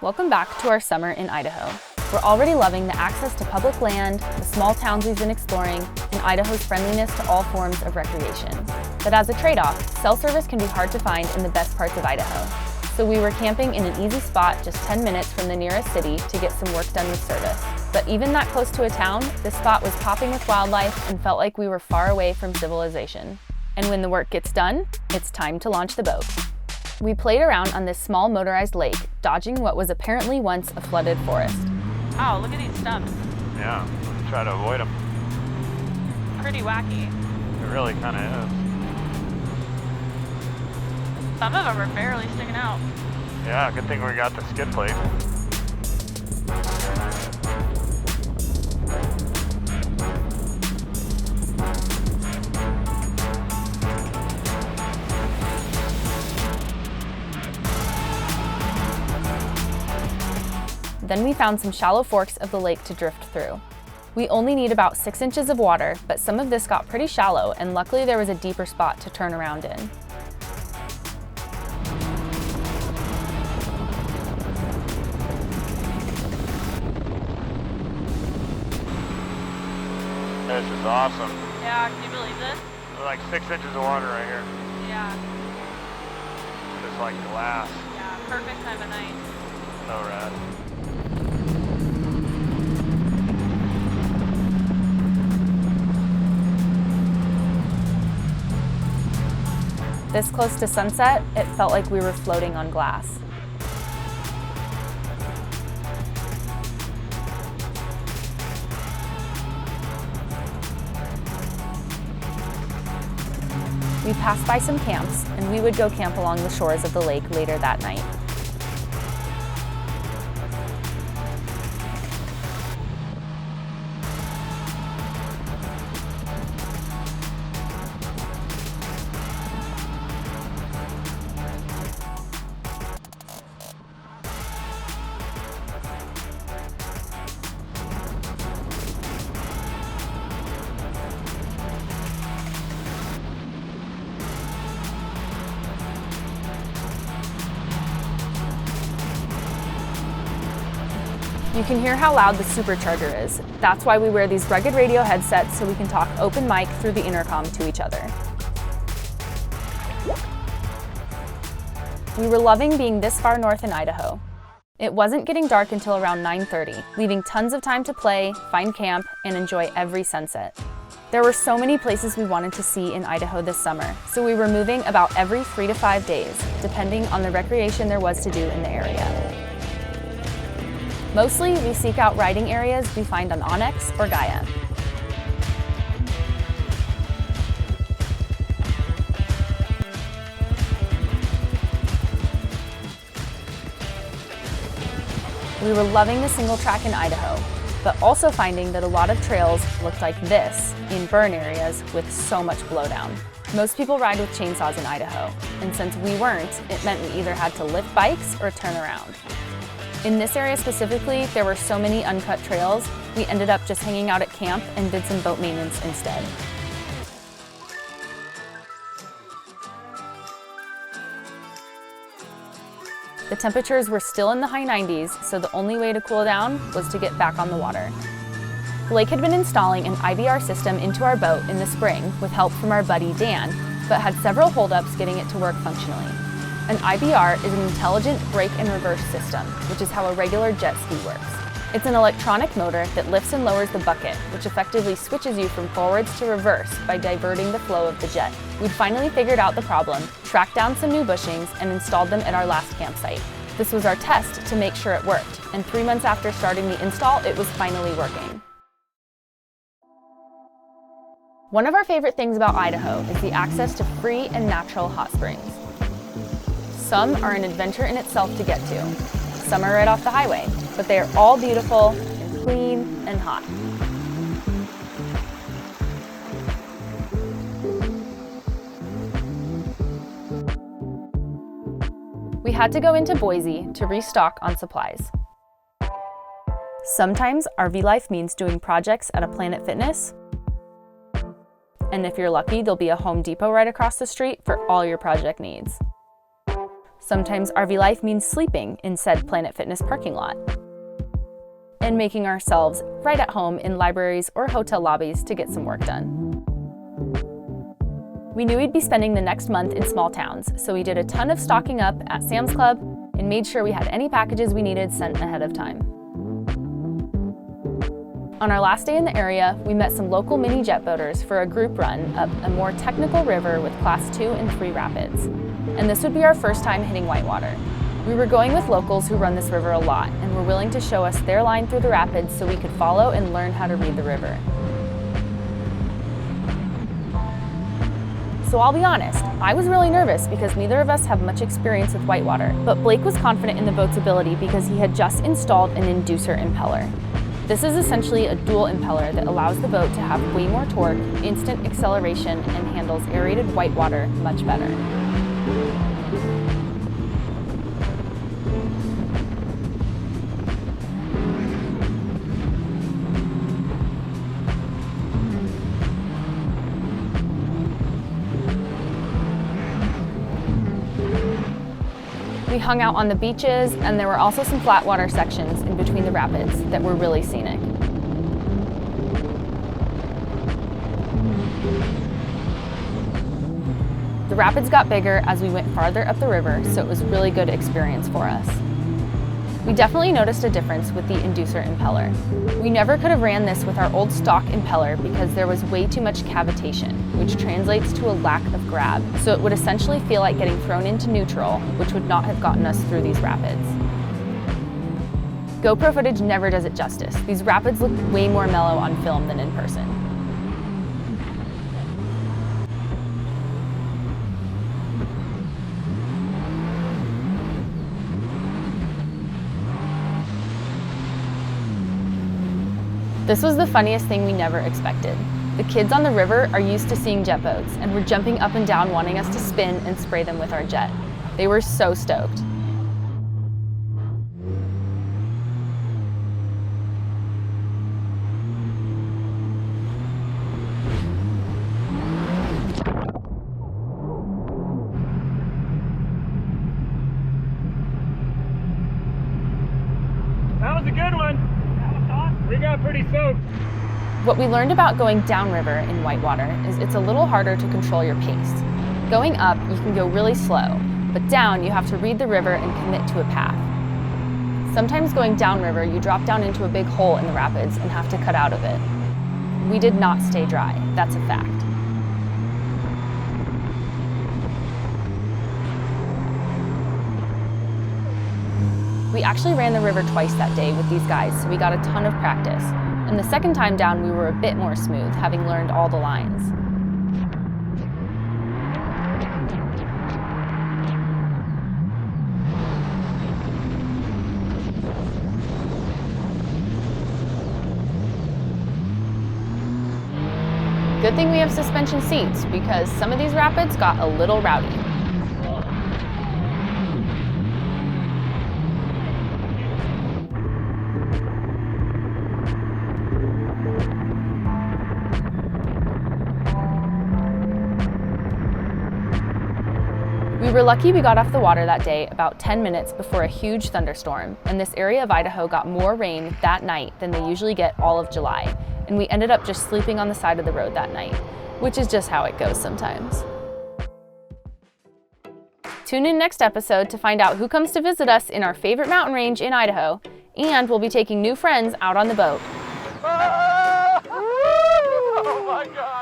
Welcome back to our summer in Idaho. We're already loving the access to public land, the small towns we've been exploring, and Idaho's friendliness to all forms of recreation. But as a trade-off, cell service can be hard to find in the best parts of Idaho. So we were camping in an easy spot just 10 minutes from the nearest city to get some work done with service. But even that close to a town, this spot was popping with wildlife and felt like we were far away from civilization. And when the work gets done, it's time to launch the boat. We played around on this small motorized lake, dodging what was apparently once a flooded forest. Wow, look at these stumps. Yeah, let's try to avoid them. Pretty wacky. It really kind of is. Some of them are barely sticking out. Yeah, good thing we got the skid plate. Then we found some shallow forks of the lake to drift through. We only need about 6 inches of water, but some of this got pretty shallow, and luckily there was a deeper spot to turn around in. This is awesome. Yeah, can you believe this? There's like 6 inches of water right here. Yeah. Just like glass. Yeah, perfect time of night. So rad. This close to sunset, it felt like we were floating on glass. We passed by some camps, and we would go camp along the shores of the lake later that night. You can hear how loud the supercharger is. That's why we wear these rugged radio headsets so we can talk open mic through the intercom to each other. We were loving being this far north in Idaho. It wasn't getting dark until around 9:30, leaving tons of time to play, find camp, and enjoy every sunset. There were so many places we wanted to see in Idaho this summer, so we were moving about every 3 to 5 days, depending on the recreation there was to do in the area. Mostly, we seek out riding areas we find on Onyx or Gaia. We were loving the single track in Idaho, but also finding that a lot of trails looked like this in burn areas with so much blowdown. Most people ride with chainsaws in Idaho, and since we weren't, it meant we either had to lift bikes or turn around. In this area specifically, there were so many uncut trails, we ended up just hanging out at camp and did some boat maintenance instead. The temperatures were still in the high 90s, so the only way to cool down was to get back on the water. Blake had been installing an IBR system into our boat in the spring with help from our buddy Dan, but had several holdups getting it to work functionally. An IBR is an intelligent brake and reverse system, which is how a regular jet ski works. It's an electronic motor that lifts and lowers the bucket, which effectively switches you from forwards to reverse by diverting the flow of the jet. We'd finally figured out the problem, tracked down some new bushings, and installed them at our last campsite. This was our test to make sure it worked, and 3 months after starting the install, it was finally working. One of our favorite things about Idaho is the access to free and natural hot springs. Some are an adventure in itself to get to. Some are right off the highway, but they are all beautiful and clean and hot. We had to go into Boise to restock on supplies. Sometimes RV life means doing projects at a Planet Fitness. And if you're lucky, there'll be a Home Depot right across the street for all your project needs. Sometimes RV life means sleeping in said Planet Fitness parking lot, and making ourselves right at home in libraries or hotel lobbies to get some work done. We knew we'd be spending the next month in small towns, so we did a ton of stocking up at Sam's Club and made sure we had any packages we needed sent ahead of time. On our last day in the area, we met some local mini jet boaters for a group run up a more technical river with Class 2 and 3 rapids. And this would be our first time hitting whitewater. We were going with locals who run this river a lot and were willing to show us their line through the rapids so we could follow and learn how to read the river. So I'll be honest, I was really nervous because neither of us have much experience with whitewater, but Blake was confident in the boat's ability because he had just installed an inducer impeller. This is essentially a dual impeller that allows the boat to have way more torque, instant acceleration, and handles aerated whitewater much better. We hung out on the beaches, and there were also some flat water sections in between the rapids that were really scenic. The rapids got bigger as we went farther up the river, so it was a really good experience for us. We definitely noticed a difference with the inducer impeller. We never could have ran this with our old stock impeller because there was way too much cavitation, which translates to a lack of grab, so it would essentially feel like getting thrown into neutral, which would not have gotten us through these rapids. GoPro footage never does it justice. These rapids look way more mellow on film than in person. This was the funniest thing we never expected. The kids on the river are used to seeing jet boats and were jumping up and down wanting us to spin and spray them with our jet. They were so stoked. That was a good one. We got pretty soaked. What we learned about going downriver in whitewater is it's a little harder to control your pace. Going up, you can go really slow, but down, you have to read the river and commit to a path. Sometimes going downriver, you drop down into a big hole in the rapids and have to cut out of it. We did not stay dry, that's a fact. We actually ran the river twice that day with these guys, so we got a ton of practice. And the second time down, we were a bit more smooth, having learned all the lines. Good thing we have suspension seats, because some of these rapids got a little rowdy. We were lucky we got off the water that day about 10 minutes before a huge thunderstorm, and this area of Idaho got more rain that night than they usually get all of July, and we ended up just sleeping on the side of the road that night, which is just how it goes sometimes. Tune in next episode to find out who comes to visit us in our favorite mountain range in Idaho, and we'll be taking new friends out on the boat. Oh my God!